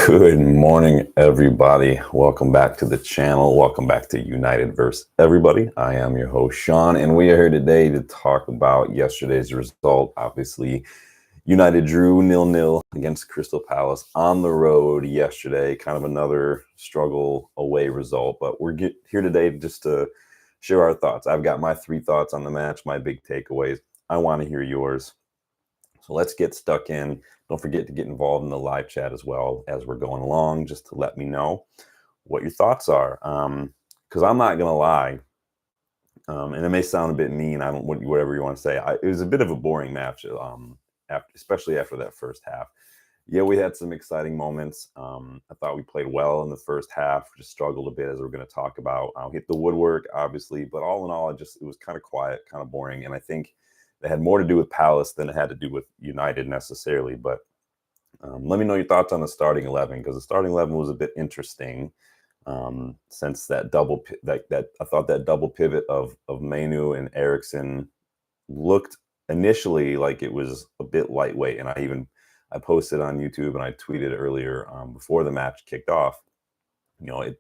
Good morning, everybody. Welcome back to the channel. Welcome back to United vs. Everybody. I am your host, Sean, and we are here today to talk about yesterday's result. Obviously, United drew 0-0 against Crystal Palace on the road yesterday. Kind of another struggle away result, but we're here today just to share our thoughts. I've got my 3 thoughts on the match, my big takeaways. I want to hear yours. So let's get stuck in. Don't forget to get involved in the live chat as well as we're going along, just to let me know what your thoughts are. Because I'm not going to lie, and it may sound a bit mean, I don't whatever you want to say. It was a bit of a boring match, especially after that first half. Yeah, we had some exciting moments. I thought we played well in the first half, just struggled a bit, as we're going to talk about. Hit the woodwork, obviously, but all in all, it was kind of quiet, kind of boring, and I think it had more to do with Palace than it had to do with United necessarily. But let me know your thoughts on the starting 11, because the starting 11 was a bit interesting. Since that I thought that double pivot of Manu and Eriksen looked initially like it was a bit lightweight, and I posted on YouTube and I tweeted earlier before the match kicked off.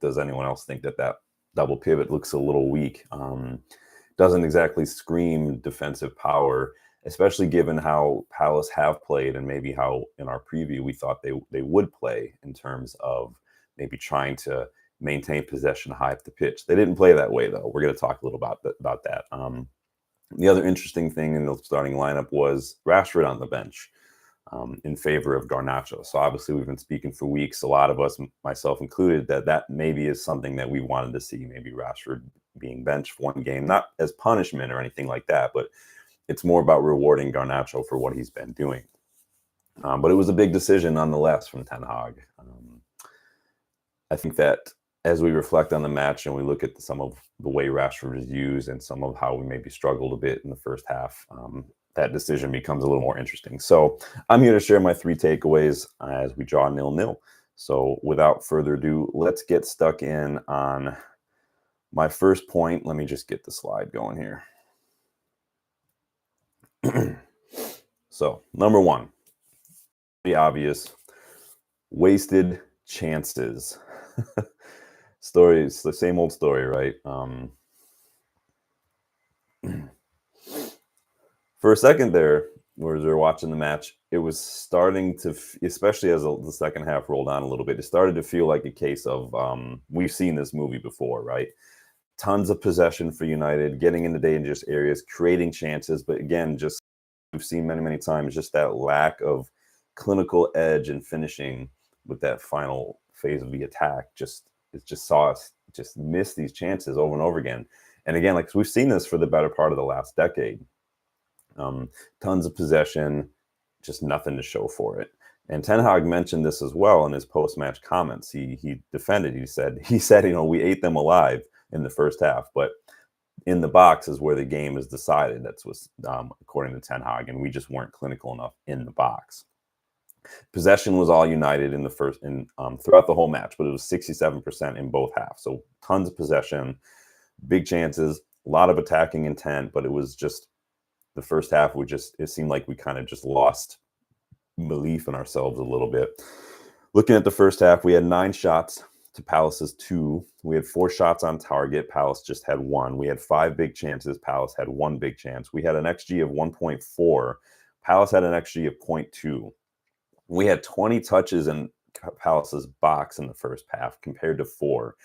Does anyone else think that double pivot looks a little weak? Doesn't exactly scream defensive power, especially given how Palace have played and maybe how in our preview we thought they would play in terms of maybe trying to maintain possession high up the pitch. They didn't play that way, though. We're going to talk a little about that. The other interesting thing in the starting lineup was Rashford on the bench in favor of Garnacho. So obviously we've been speaking for weeks, a lot of us, myself included, that maybe is something that we wanted to see, maybe Rashford being benched for one game, not as punishment or anything like that, but it's more about rewarding Garnacho for what he's been doing. But it was a big decision nonetheless from Ten Hag. I think that as we reflect on the match and we look at some of the way Rashford is used and some of how we maybe struggled a bit in the first half, that decision becomes a little more interesting. So I'm here to share my 3 takeaways as we draw 0-0. So without further ado, let's get stuck in on my first point. Let me just get the slide going here. So number 1, the obvious, wasted chances. Story, it's the same old story, right? For a second there, where we were watching the match, it was starting to, especially as the second half rolled on a little bit, it started to feel like a case of, we've seen this movie before, right? Tons of possession for United, getting into dangerous areas, creating chances, but again, just we've seen many, many times, just that lack of clinical edge and finishing with that final phase of the attack. It just saw us just miss these chances over and over again. And again, like we've seen this for the better part of the last decade. Tons of possession, just nothing to show for it. And Ten Hag mentioned this as well in his post-match comments. He defended. He said, we ate them alive in the first half, but in the box is where the game is decided. That's what's according to Ten Hag, and we just weren't clinical enough in the box. Possession was all United in the first throughout the whole match, but it was 67% in both halves. So tons of possession, big chances, a lot of attacking intent, but it was just the first half. It seemed like we kind of just lost belief in ourselves a little bit. Looking at the first half, we had 9 shots to Palace's 2. We had 4 shots on target. Palace just had 1. We had 5 big chances. Palace had 1 big chance. We had an XG of 1.4. Palace had an XG of 0.2. We had 20 touches in Palace's box in the first half compared to 4.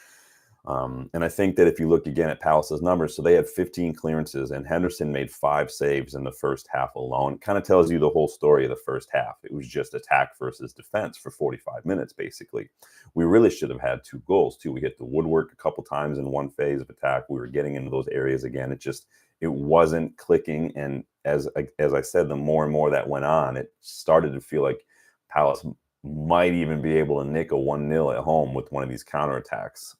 And I think that if you look again at Palace's numbers, so they had 15 clearances and Henderson made 5 saves in the first half alone. Kind of tells you the whole story of the first half. It was just attack versus defense for 45 minutes, basically. We really should have had 2 goals, too. We hit the woodwork a couple times in one phase of attack. We were getting into those areas again. It wasn't clicking. And as I said, the more and more that went on, it started to feel like Palace might even be able to nick a 1-0 at home with one of these counterattacks.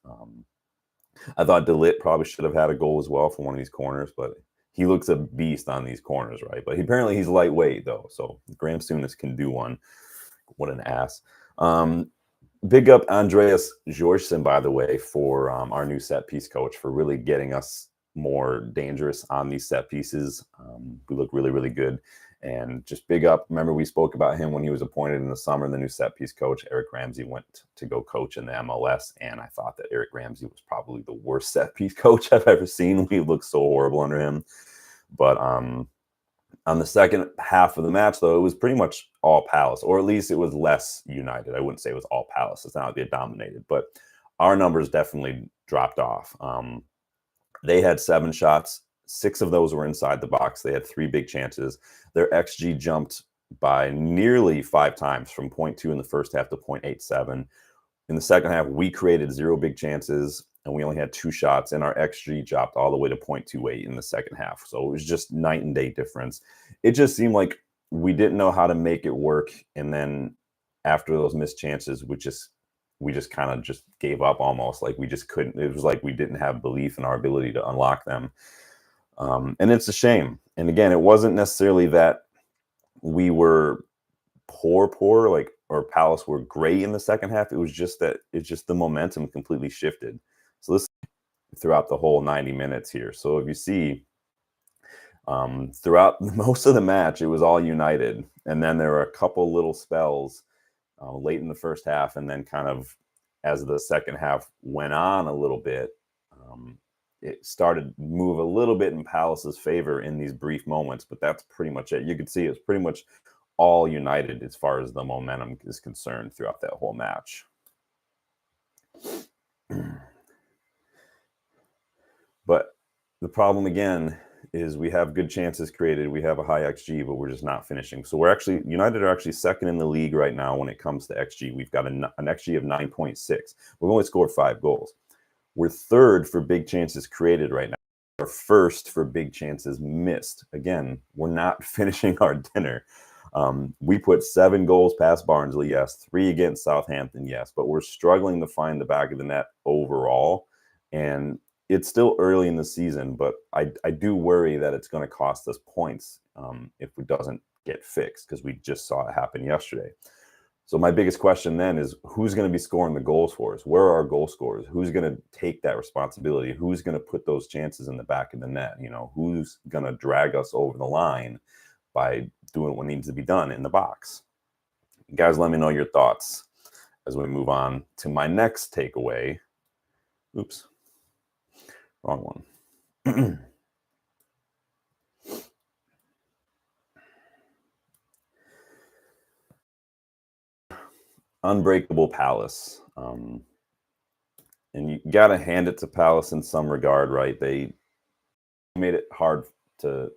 I thought De Ligt probably should have had a goal as well from one of these corners, but he looks a beast on these corners, right? But apparently he's lightweight, though, so Graham Souness can do one. What an ass. Big up Andreas Jorgensen, by the way, for our new set piece coach, for really getting us more dangerous on these set pieces. We look really, really good. And just big up. Remember, we spoke about him when he was appointed in the summer, the new set piece coach. Eric Ramsey went to go coach in the MLS, and I thought that Eric Ramsey was probably the worst set piece coach I've ever seen. We looked so horrible under him. But on the second half of the match, though, it was pretty much all Palace, or at least it was less United. I wouldn't say it was all Palace. It's not like they dominated, but our numbers definitely dropped off. They had 7 shots. 6 of those were inside the box. They had 3 big chances. Their XG jumped by nearly 5 times, from 0.2 in the first half to 0.87. In the second half, we created 0 big chances, and we only had 2 shots, and our XG dropped all the way to 0.28 in the second half. So it was just night and day difference. It just seemed like we didn't know how to make it work. And then after those missed chances, we just kind of just gave up almost. Like we just couldn't. It was like we didn't have belief in our ability to unlock them. And it's a shame. And again, it wasn't necessarily that we were poor, like, or Palace were great in the second half. It was just that the momentum completely shifted. So this throughout the whole 90 minutes here. So if you see, throughout most of the match, it was all United. And then there were a couple little spells late in the first half. And then kind of as the second half went on a little bit, it started to move a little bit in Palace's favor in these brief moments, but that's pretty much it. You could see it was pretty much all United as far as the momentum is concerned throughout that whole match. But the problem again is we have good chances created. We have a high XG, but we're just not finishing. So United are actually second in the league right now when it comes to XG. We've got an XG of 9.6. We've only scored 5 goals. We're third for big chances created right now. We're first for big chances missed. Again, we're not finishing our dinner. We put 7 goals past Barnsley, yes. 3 against Southampton, yes. But we're struggling to find the back of the net overall. And it's still early in the season, but I do worry that it's going to cost us points if it doesn't get fixed, because we just saw it happen yesterday. So my biggest question then is, who's going to be scoring the goals for us? Where are our goal scorers? Who's going to take that responsibility? Who's going to put those chances in the back of the net? You know, who's going to drag us over the line by doing what needs to be done in the box? Guys, let me know your thoughts as we move on to my next takeaway. Oops, wrong one. Unbreakable Palace. And you got to hand it to Palace in some regard, right? They made it hard to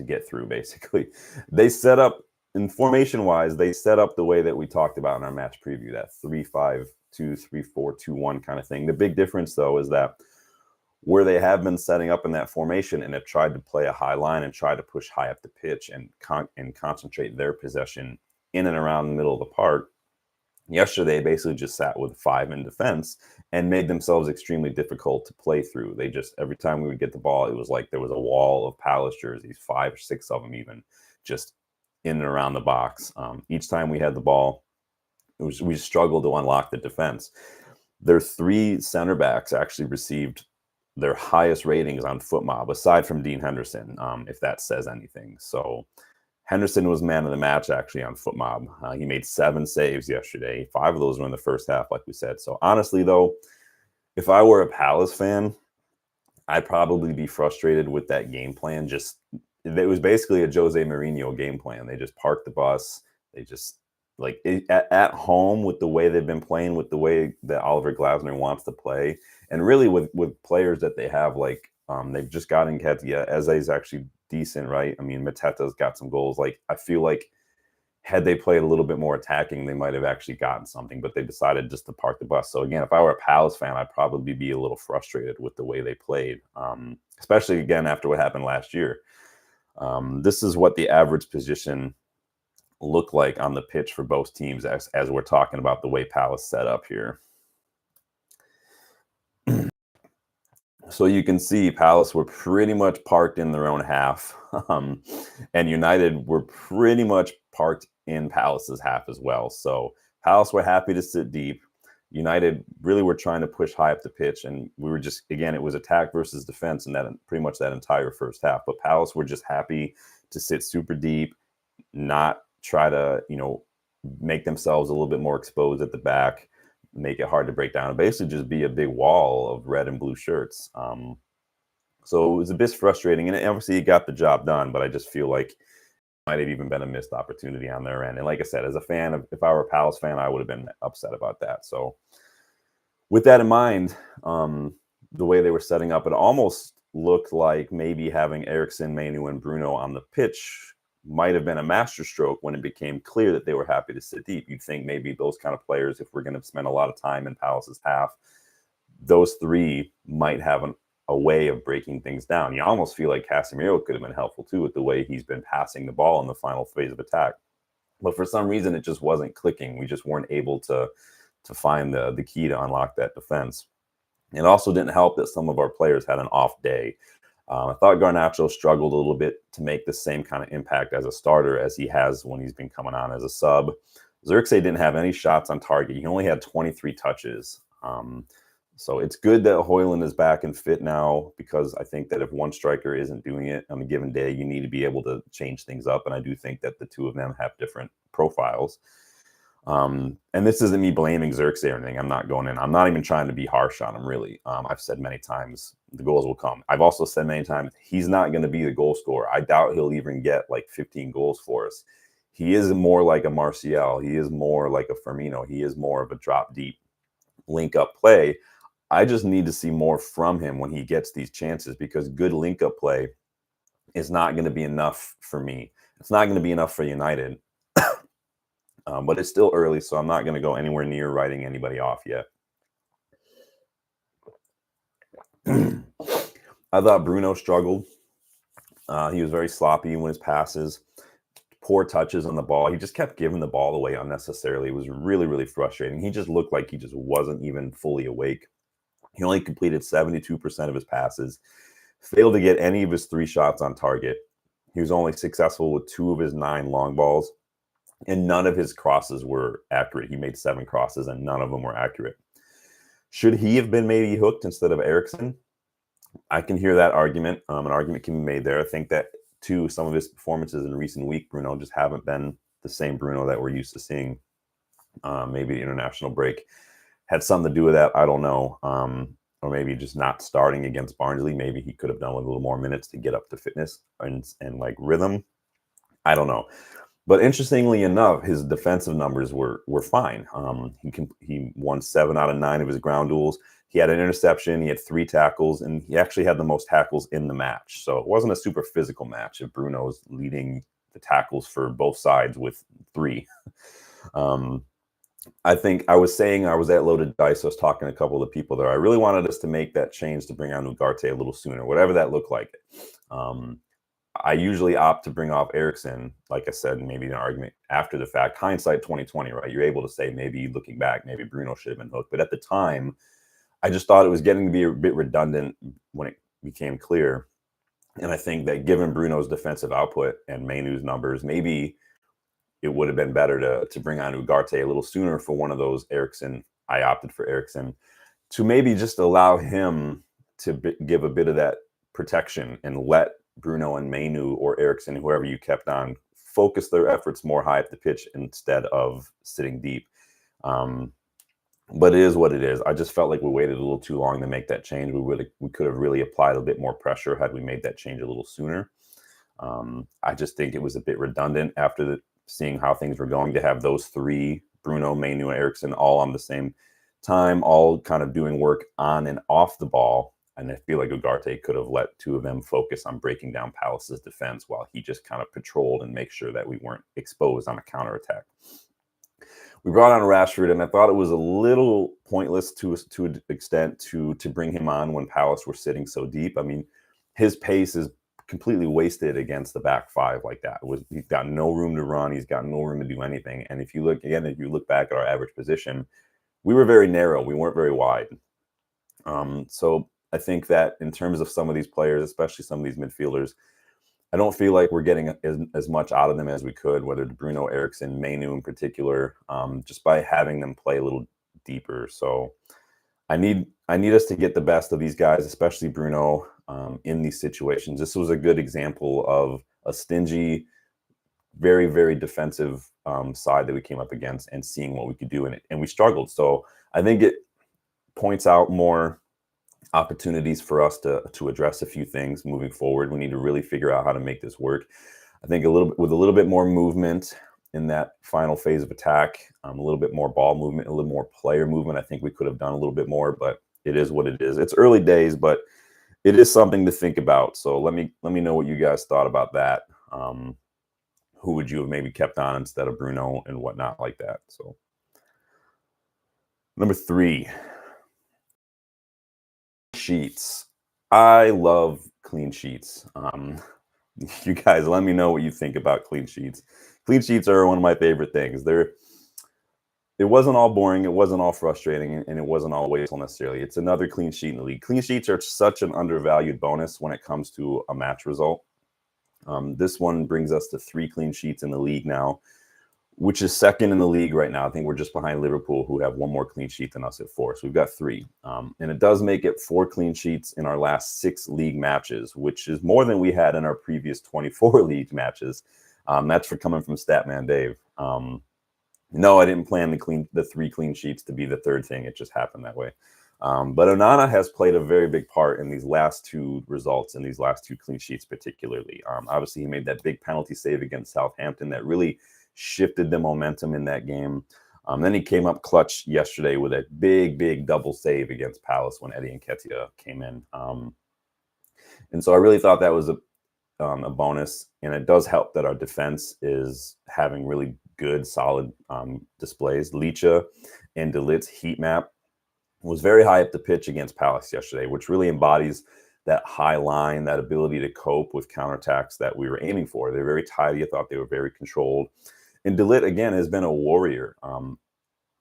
get through, basically. They set up, in formation-wise, they set up the way that we talked about in our match preview, that 3-5-2, 3-4-2-1 kind of thing. The big difference, though, is that where they have been setting up in that formation and have tried to play a high line and try to push high up the pitch and concentrate their possession in and around the middle of the park, yesterday basically just sat with 5 in defense and made themselves extremely difficult to play through. They just, every time we would get the ball, it was like there was a wall of Palace jerseys, 5 or 6 of them even, just in and around the box. Each time we had the ball, we struggled to unlock the defense. Their 3 center backs actually received their highest ratings on FootMob, aside from Dean Henderson, if that says anything. So Henderson was man of the match, actually, on FootMob. He made 7 saves yesterday. 5 of those were in the first half, like we said. So honestly, though, if I were a Palace fan, I'd probably be frustrated with that game plan. Just, it was basically a Jose Mourinho game plan. They just parked the bus. They just, like, at home, with the way they've been playing, with the way that Oliver Glasner wants to play, and really with players that they have, like, they've just got Nketiah. Eze's actually decent, right? I mean, Mateta's got some goals. Like, I feel like had they played a little bit more attacking, they might have actually gotten something, but they decided just to park the bus. So again, if I were a Palace fan, I'd probably be a little frustrated with the way they played, especially again after what happened last year. This is what the average position looked like on the pitch for both teams as we're talking about the way Palace set up here. So you can see Palace were pretty much parked in their own half, and United were pretty much parked in Palace's half as well. So Palace were happy to sit deep. United really were trying to push high up the pitch, and we were just, again, it was attack versus defense, and that pretty much that entire first half. But Palace were just happy to sit super deep, not try to, make themselves a little bit more exposed at the back, make it hard to break down, and basically just be a big wall of red and blue shirts. So it was a bit frustrating, and obviously he got the job done, but I just feel like might have even been a missed opportunity on their end. And like I said, as a fan, if I were a Palace fan, I would have been upset about that. So with that in mind, the way they were setting up, it almost looked like maybe having Eriksen, Manu, and Bruno on the pitch might have been a masterstroke when it became clear that they were happy to sit deep. You'd think maybe those kind of players, if we're going to spend a lot of time in Palace's half, those three might have a way of breaking things down. You almost feel like Casemiro could have been helpful too with the way he's been passing the ball in the final phase of attack. But for some reason, it just wasn't clicking. We just weren't able to find the key to unlock that defense. It also didn't help that some of our players had an off day. I thought Garnacho struggled a little bit to make the same kind of impact as a starter as he has when he's been coming on as a sub. Zirkzee didn't have any shots on target. He only had 23 touches. So it's good that Højlund is back and fit now, because I think that if one striker isn't doing it on a given day, you need to be able to change things up. And I do think that the two of them have different profiles. And this isn't me blaming Zirkzee or anything. I'm not even trying to be harsh on him, really. I've said many times the goals will come. I've also said many times he's not going to be the goal scorer. I doubt he'll even get like 15 goals for us. He is more like a Martial. He is more like a Firmino. He is more of a drop deep, link up play. I just need to see more from him when he gets these chances, because good link-up play is not going to be enough for me. It's not going to be enough for United. But it's still early, so I'm not going to go anywhere near writing anybody off yet. I thought Bruno struggled. He was very sloppy in his passes, poor touches on the ball. He just kept giving the ball away unnecessarily. It was really, really frustrating. He just looked like he just wasn't even fully awake. He only completed 72% of his passes, failed to get any of his 3 shots on target. He was only successful with 2 of his 9 long balls, and none of his crosses were accurate. He made 7 crosses, and none of them were accurate. Should he have been maybe hooked instead of Eriksen? I can hear that argument. An argument can be made there. I think that, too, some of his performances in recent week, Bruno, just haven't been the same Bruno that we're used to seeing. Maybe the international break had something to do with that. I don't know. Or maybe just not starting against Barnsley. Maybe he could have done with a little more minutes to get up to fitness and like rhythm. I don't know. But interestingly enough, his defensive numbers were fine. He won 7 out of 9 of his ground duels. He had an interception. He had 3 tackles, and he actually had the most tackles in the match. So it wasn't a super physical match if Bruno's leading the tackles for both sides with 3. I think I was saying I was at Loaded Dice. I was talking to a couple of people there. I really wanted us to make that change to bring on Ugarte a little sooner, whatever that looked like. I usually opt to bring off Eriksen, like I said, maybe an argument after the fact. Hindsight 2020, right? You're able to say maybe looking back, maybe Bruno should have been hooked. But at the time, I just thought it was getting to be a bit redundant when it became clear. And I think that given Bruno's defensive output and Manu's numbers, maybe it would have been better to bring on Ugarte a little sooner for one of those Eriksen. I opted for Eriksen to maybe just allow him to give a bit of that protection and let Bruno and Manu or Eriksen, whoever you kept on, focus their efforts more high up the pitch instead of sitting deep. But it is what it is. I just felt like we waited a little too long to make that change. We could have really applied a bit more pressure had we made that change a little sooner. I just think it was a bit redundant after seeing how things were going to have those 3, Bruno, Manu, and Eriksen, all on the same time, all kind of doing work on and off the ball. And I feel like Ugarte could have let 2 of them focus on breaking down Palace's defense while he just kind of patrolled and make sure that we weren't exposed on a counterattack. We brought on Rashford, and I thought it was a little pointless to an extent to bring him on when Palace were sitting so deep. I mean, his pace is completely wasted against the back 5 like that. He's got no room to run. He's got no room to do anything. And if you look back at our average position, we were very narrow. We weren't very wide. So I think that in terms of some of these players, especially some of these midfielders, I don't feel like we're getting as much out of them as we could, whether it's Bruno, Eriksen, Manu in particular, just by having them play a little deeper. So I need us to get the best of these guys, especially Bruno, in these situations. This was a good example of a stingy, very, very defensive side that we came up against and seeing what we could do in it. And we struggled. So I think it points out more opportunities for us to address a few things moving forward. We need to really figure out how to make this work. I think with a little bit more movement in that final phase of attack, a little bit more ball movement, a little more player movement. I think we could have done a little bit more, but it is what it is. It's early days, but it is something to think about. So let me know what you guys thought about that. Who would you have maybe kept on instead of Bruno and whatnot like that? So number 3, sheets. I love clean sheets. You guys, let me know what you think about clean sheets. Clean sheets are one of my favorite things. It wasn't all boring, it wasn't all frustrating, and it wasn't all wasteful necessarily. It's another clean sheet in the league. Clean sheets are such an undervalued bonus when it comes to a match result. This one brings us to 3 clean sheets in the league now, which is second in the league right now. I think we're just behind Liverpool, who have 1 more clean sheet than us at 4. So we've got 3. And it does make it 4 clean sheets in our last 6 league matches, which is more than we had in our previous 24 league matches. That's for coming from Statman Dave. No, I didn't plan the 3 clean sheets to be the third thing. It just happened that way. But Onana has played a very big part in these last 2 results and these last 2 clean sheets particularly. Obviously, he made that big penalty save against Southampton that really shifted the momentum in that game. Then he came up clutch yesterday with a big double save against Palace when Eddie Nketiah came in. And so I really thought that was a bonus. And it does help that our defense is having really good, solid displays. Licha and De Ligt's heat map was very high up the pitch against Palace yesterday, which really embodies that high line, that ability to cope with counterattacks that we were aiming for. They're very tidy. I thought they were very controlled. And De Ligt, again, has been a warrior,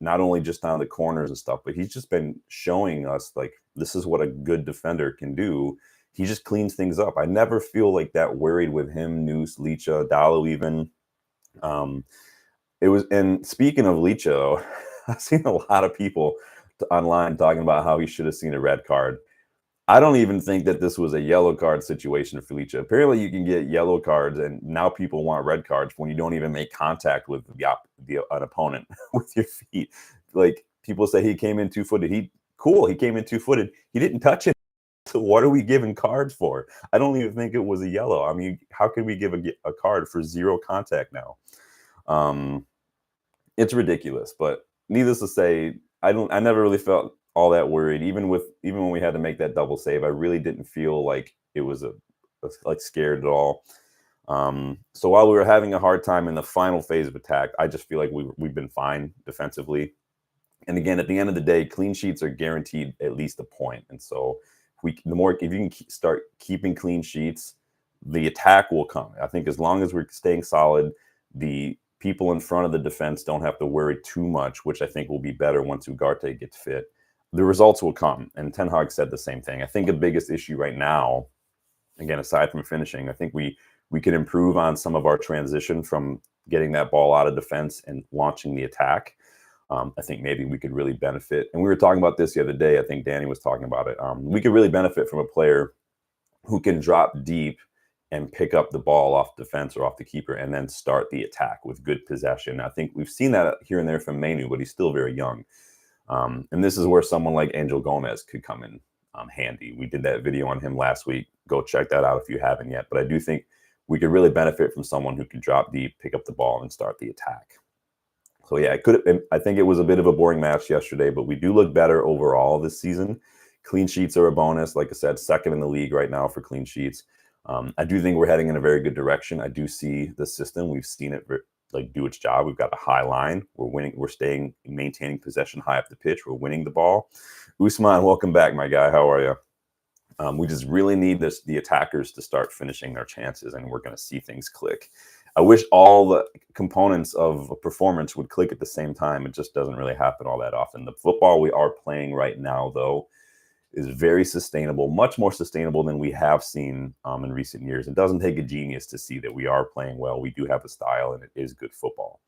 not only just on the corners and stuff, but he's just been showing us, like, this is what a good defender can do. He just cleans things up. I never feel like that worried with him, Noose, Licha, Dallo even. And speaking of Licha, though, I've seen a lot of people online talking about how he should have seen a red card. I don't even think that this was a yellow card situation for Licha. Apparently, you can get yellow cards, and now people want red cards when you don't even make contact with an opponent with your feet. Like, people say he came in 2-footed. He came in 2-footed. He didn't touch it. So what are we giving cards for? I don't even think it was a yellow. I mean, how can we give a card for 0 contact now? It's ridiculous. But needless to say, I never really felt all that worried. Even when we had to make that double save, I really didn't feel like it was like scared at all. So while we were having a hard time in the final phase of attack, I just feel like we've been fine defensively. And again, at the end of the day, clean sheets are guaranteed at least a point. And so if you can start keeping clean sheets, the attack will come. I think as long as we're staying solid, the people in front of the defense don't have to worry too much, which I think will be better once Ugarte gets fit. The results will come. And Tenhag said the same thing. I think the biggest issue right now, again, aside from finishing, I think we can improve on some of our transition from getting that ball out of defense and launching the attack. I think maybe we could really benefit. And we were talking about this the other day. I think Danny was talking about it. We could really benefit from a player who can drop deep and pick up the ball off defense or off the keeper and then start the attack with good possession. I think we've seen that here and there from Manu, but he's still very young. And this is where someone like Angel Gomez could come in handy. We did that video on him last week. Go check that out if you haven't yet. But I do think we could really benefit from someone who can drop deep, pick up the ball, and start the attack. So yeah, I think it was a bit of a boring match yesterday, but we do look better overall this season. Clean sheets are a bonus. Like I said, second in the league right now for clean sheets. I do think we're heading in a very good direction. I do see the system. We've seen it do its job. We've got a high line. We're winning. We're maintaining possession high up the pitch. We're winning the ball. Usman, welcome back, my guy. How are you? We just really need the attackers to start finishing their chances, and we're going to see things click. I wish all the components of a performance would click at the same time. It just doesn't really happen all that often. The football we are playing right now, though, is very sustainable, much more sustainable than we have seen in recent years. It doesn't take a genius to see that we are playing well. We do have a style, and it is good football.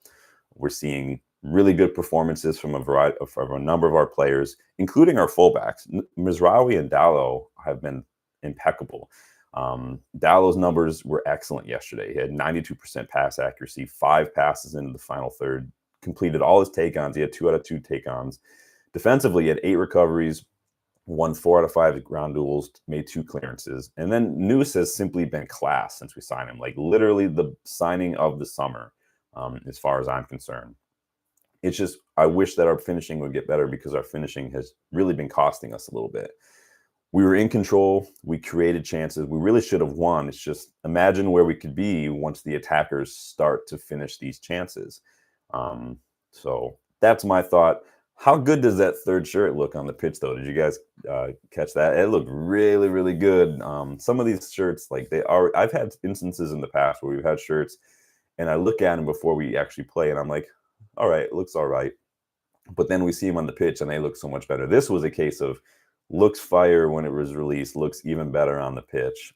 We're seeing Really good performances from a variety of a number of our players, including our fullbacks. Mazraoui and Dallo have been impeccable. Dallow's numbers were excellent yesterday. He had 92% pass accuracy, 5 passes into the final third, completed all his take-ons. He had 2 out of 2 take-ons. Defensively, he had 8 recoveries, won 4 out of 5 ground duels, made 2 clearances. And then News has simply been class since we signed him, like literally the signing of the summer, as far as I'm concerned. It's just, I wish that our finishing would get better because our finishing has really been costing us a little bit. We were in control. We created chances. We really should have won. It's just, imagine where we could be once the attackers start to finish these chances. So that's my thought. How good does that third shirt look on the pitch, though? Did you guys catch that? It looked really, really good. Some of these shirts, like I've had instances in the past where we've had shirts and I look at them before we actually play and I'm like, all right, it looks all right. But then we see them on the pitch and they look so much better. This was a case of looks fire when it was released, looks even better on the pitch.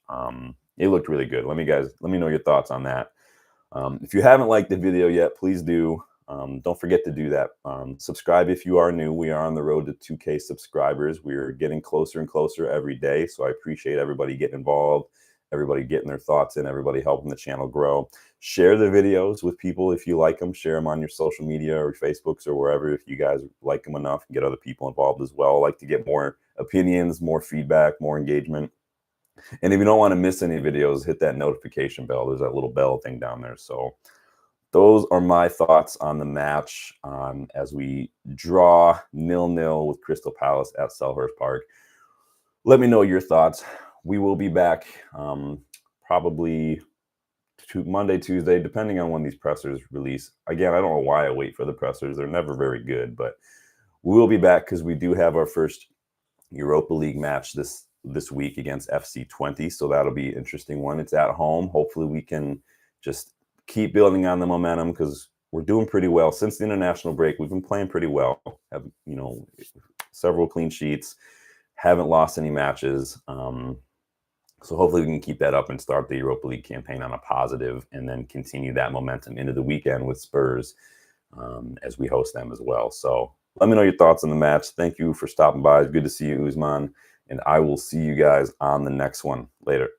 It looked really good. Let me know your thoughts on that. If you haven't liked the video yet, please do. Don't forget to do that. Subscribe if you are new. We are on the road to 2K subscribers. We're getting closer and closer every day. So I appreciate everybody getting involved, everybody getting their thoughts in, everybody helping the channel grow. Share the videos with people if you like them. Share them on your social media or Facebooks or wherever if you guys like them enough. Get other people involved as well. I like to get more opinions, more feedback, more engagement. And if you don't want to miss any videos, hit that notification bell. There's that little bell thing down there. So those are my thoughts on the match as we draw 0-0 with Crystal Palace at Selhurst Park. Let me know your thoughts. We will be back probably Monday, Tuesday, depending on when these pressers release. Again, I don't know why I wait for the pressers. They're never very good, but we will be back because we do have our first Europa League match this week against FC 20. So that'll be an interesting one. It's at home. Hopefully we can just keep building on the momentum because we're doing pretty well since the international break. We've been playing pretty well. Have, several clean sheets. Haven't lost any matches. So hopefully we can keep that up and start the Europa League campaign on a positive and then continue that momentum into the weekend with Spurs as we host them as well. So let me know your thoughts on the match. Thank you for stopping by. It's good to see you, Usman. And I will see you guys on the next one. Later.